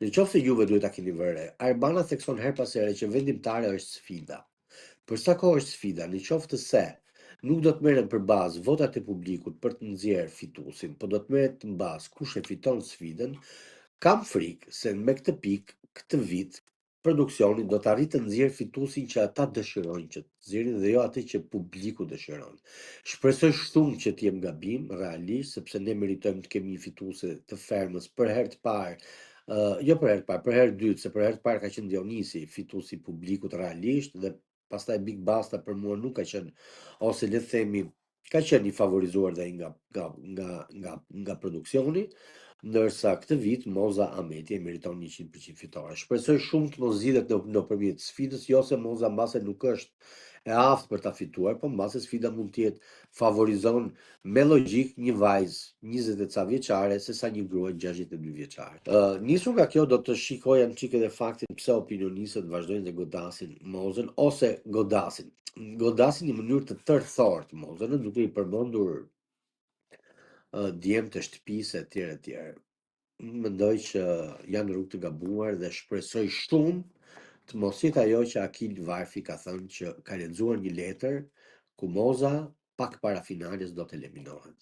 Në qoftë se juve duhet ta keni vënë, Arbana thekson her pas here që vendimtare është sfida. Për sa kohë është sfida, në qoftë se nuk do të merren përbazë votat e publikut për të nxjerrë fituesin, po do të merret mbas kush e fiton sfidën, kam frikë se me këtë pikë, këtë vit, produksioni do të arrijë të nxjerrë fituesin që ata dëshirojnë që të nxjerrin dhe jo atë që publiku dëshiron. Shpresoj shumë që të jem gabim, realisht, sepse ne meritojmë të kemi një fituese të fermës për herë të parë. Jo për herë të parë, për herë të dytë, se për herë të parë ka qenë Dionisi, fituesi i publikut realisht, dhe pastaj Big Basta për mua nuk ka qenë, ose le të themi, ka qenë i favorizuar dhe nga produksioni, ndërsa këtë vit Moza Ameti e meriton 100% fitore. Shpresoj shumë të mos zgjidhet nëpërmjet sfidës, jo se Moza mbase nuk është e aftë për ta fituar, po mbase sfida mund të jetë favorizon me logjik një vajzë 20 e ca vjeçare se sa një grua 62 vjeçare. Nisur nga kjo do të shikoja në çik edhe faktin pse opinionistët vazhdojnë dhe godasin Mozën ose godasin në mënyrë të tërthort Mozën, duke i përmendur djemt e shtëpisë etj etj. Mendoj që janë rrugë të gabuar dhe shpresoj shumë të mos jetë ajo që Akil Varfi ka thënë që ka lexuar një letër ku Moza pak para finales do të eliminohet.